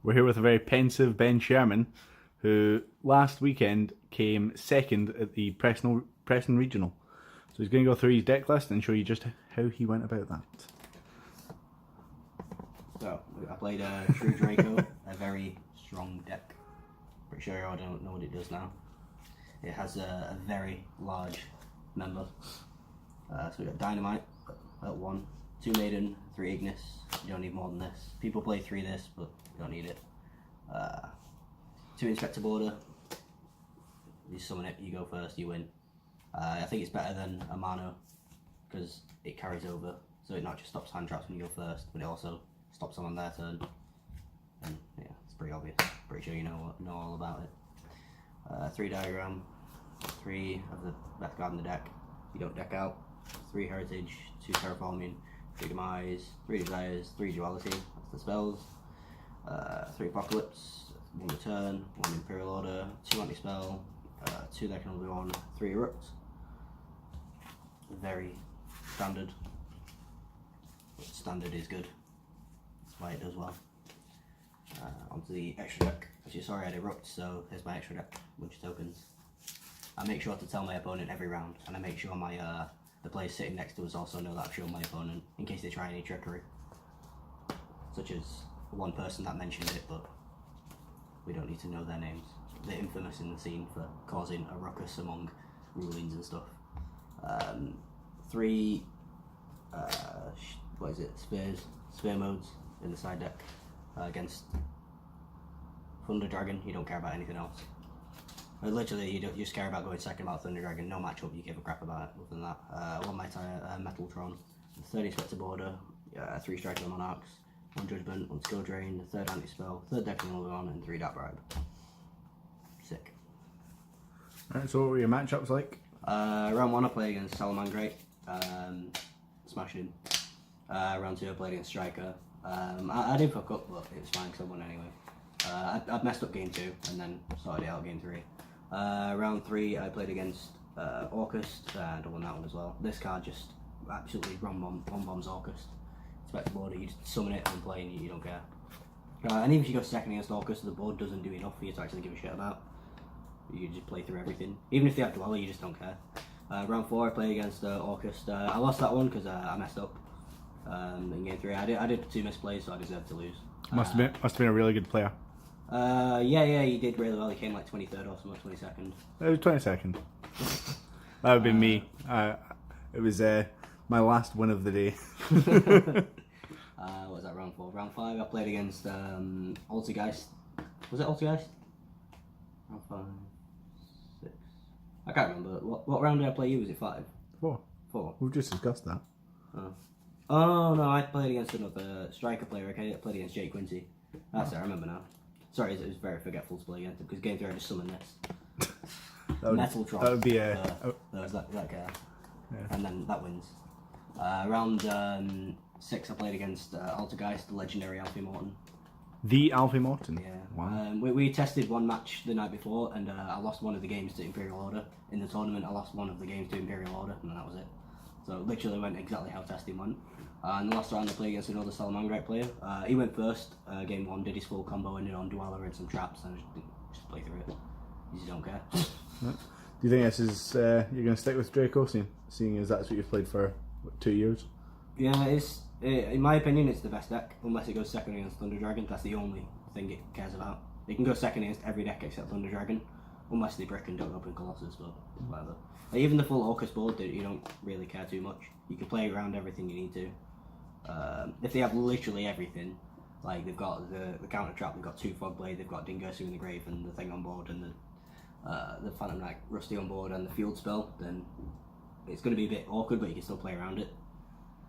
We're here with a very pensive Ben Sherman, who last weekend came second at the Preston Regional. So he's going to go through his deck list and show you just how he went about that. So, I played a true Draco, a very strong deck. Pretty sure I don't know what it does now. It has a very large member. So we got Dynamite at 1, 2 Maiden, 3 Ignis. You don't need more than this. People play 3 this, but you don't need it. 2 Inspector Border. You summon it, you go first, you win. I think it's better than a Mano because it carries over. So it not just stops hand traps when you go first, but it also stops them on their turn. And yeah, it's pretty obvious. Pretty sure you know all about it. 3 Diagram, 3 of the best card in the deck. You don't deck out. 3 Heritage, 2 Terraforming, 3 Demise, 3 Desires, 3 Duality, that's the spells. 3 Apocalypse, 1 Return, 1 Imperial Order, 2 Anti-Spell, 2 There Can Only Be 1, 3 Erupt. Very standard. But standard is good. That's why it does well. Onto the extra deck. As you saw, I had Erupt, so here's my extra deck. Bunch of tokens. I make sure to tell my opponent every round, and I make sure my the players sitting next to us also know that I've shown my opponent, in case they try any trickery. Such as one person that mentioned it, but we don't need to know their names. They're infamous in the scene for causing a ruckus among rulings and stuff. 3 what is it? Sphere modes in the side deck against Thunder Dragon. You don't care about anything else. Literally, you just care about going second about Thunder Dragon. No matchup, you give a crap about it. Other than that, 1 Metaltron, 30 Inspector Border, 3 Striker Monarchs, 1 Judgment, 1 Skill Drain, 3rd Anti-Spell, 3rd Deck on, and 3 Dark Bribe. Sick. Alright, so what were your matchups like? Round 1 I played against Salamangreat, smashed him. Round 2 I played against Striker. I did fuck up, but it was fine because I won anyway. I messed up game 2 and then sorted it out game 3. Round 3 I played against Orcust and I won that one as well. This card just absolutely one bombs Orcust. Inspector Border, you just summon it and play and you don't care. And even if you go second against Orcust, the board doesn't do enough for you to actually give a shit about. You just play through everything. Even if they have Dweller, you just don't care. Round 4 I played against Orcust. I lost that one because I messed up in game 3. I did 2 misplays, so I deserved to lose. Must have been a really good player. Yeah, he did really well. He came like 23rd or something, 22nd. It was 22nd. That would be me. It was my last win of the day. What was that, round 4? Round 5 I played against Altergeist. Was it Altergeist? Round 5, 6. I can't remember. What round did I play you? Was it 5? 4. 4. We've just discussed that. Oh no, I played against another striker player. Okay, I played against Jake Quincy. That's it, I remember now. Sorry, it was very forgetful to play against him because game 3 I just summoned this. Metaltron. That would be that guy. Yeah. And then that wins. Round 6 I played against Altergeist, the legendary Alfie Morton. The Alfie Morton? Yeah. Wow. We tested one match the night before and I lost one of the games to Imperial Order. In the tournament I lost one of the games to Imperial Order and then that was it. So it literally went exactly how testing went. And the last round I played against another Salamangreat player. He went first, game 1, did his full combo, ended on Dweller and some traps, and just play through it. You just don't care. Do you think this is you're going to stick with Draco, seeing as that's what you've played for 2 years? Yeah, in my opinion, it's the best deck, unless it goes second against Thunder Dragon. That's the only thing it cares about. It can go second against every deck except Thunder Dragon, unless they brick and don't open Colossus, but whatever. Like, even the full Orcust board, you don't really care too much. You can play around everything you need to. If they have literally everything, like they've got the counter trap, they've got 2 Fogblade, they've got Dingersu in the grave and the thing on board, and the Phantom Knight Rusty on board and the field spell, then it's going to be a bit awkward, but you can still play around it.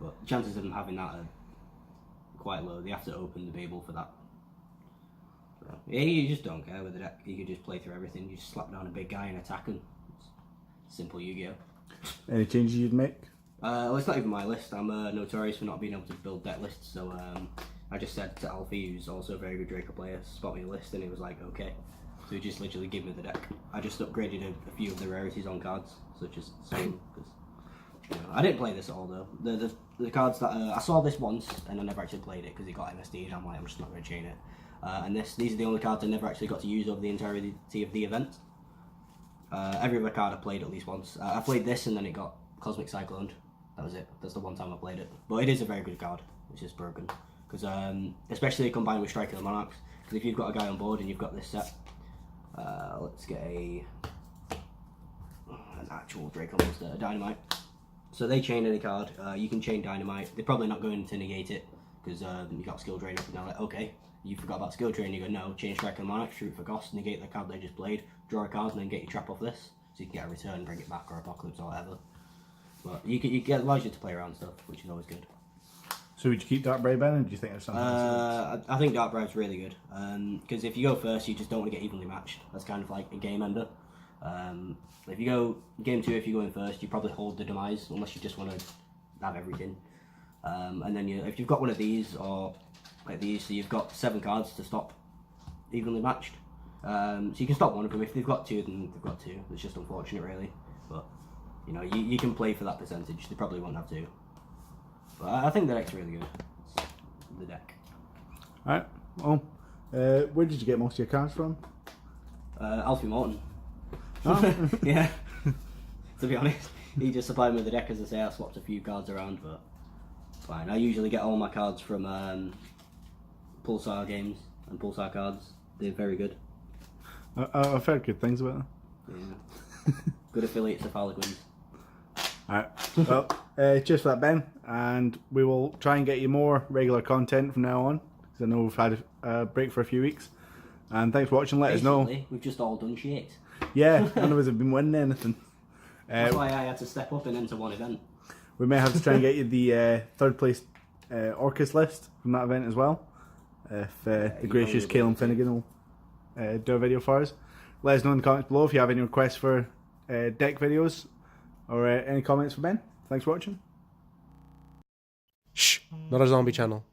But the chances of them having that are quite low. They have to open the Babel for that. So, yeah, you just don't care with the deck. You can just play through everything. You just slap down a big guy and attack him. It's simple Yu-Gi-Oh. Any changes you'd make? Well, it's not even my list. I'm notorious for not being able to build deck lists, so I just said to Alfie, who's also a very good Draco player, spot me a list, and he was like, okay. So he just literally gave me the deck. I just upgraded a few of the rarities on cards, such as Stone, because I didn't play this at all though. The cards that I saw this once, and I never actually played it because it got MSD, and I'm like, I'm just not going to chain it. And these are the only cards I never actually got to use over the entirety of the event. Every other card I played at least once. I played this and then it got Cosmic Cyclone. That was it. That's the one time I played it. But it is a very good card. It's just broken. Because especially combined with Striker the Monarchs. Because if you've got a guy on board and you've got this set, let's get an actual Draco monster, a Dynamite. So they chain any card. You can chain Dynamite. They're probably not going to negate it because you got Skill Drain up and they're like, okay, you forgot about Skill Drain. You go, no, chain Striker the Monarch, shoot for cost, negate the card they just played, draw a card, and then get your trap off this. So you can get a return, bring it back, or Apocalypse, or whatever. But it allows you to play around stuff, which is always good. So would you keep Dark Brave Ben, or do you think there's something else? I think Dark Bribe's really good. Because if you go first, you just don't want to get evenly matched. That's kind of like a game ender. If you go game 2, if you go in first, you probably hold the demise unless you just want to have everything. And then if you've got one of these or like these, so you've got 7 cards to stop evenly matched. So you can stop one of them. If they've got 2, then they've got 2. It's just unfortunate, really. But you know, you can play for that percentage. They probably won't have 2. But I think the deck's really good. It's the deck. Alright, well, where did you get most of your cards from? Alfie Morton. Oh. Yeah. To be honest, he just supplied me with the deck. As I say, I swapped a few cards around, but fine. I usually get all my cards from Pulsar Games and Pulsar Cards. They're very good. I've heard good things about them. Yeah. Good affiliates of Harlequins. Alright, well, cheers for that, Ben, and we will try and get you more regular content from now on, because I know we've had a break for a few weeks. And thanks for watching. Let us know. We've just all done shit. Yeah, none of us have been winning anything. That's why I had to step up and enter one event. We may have to try and get you the 3rd place Orcus list from that event as well. If the gracious Caelan Finnegan will do a video for us. Let us know in the comments below if you have any requests for deck videos or any comments for Ben. Thanks for watching. Shh, not a zombie channel.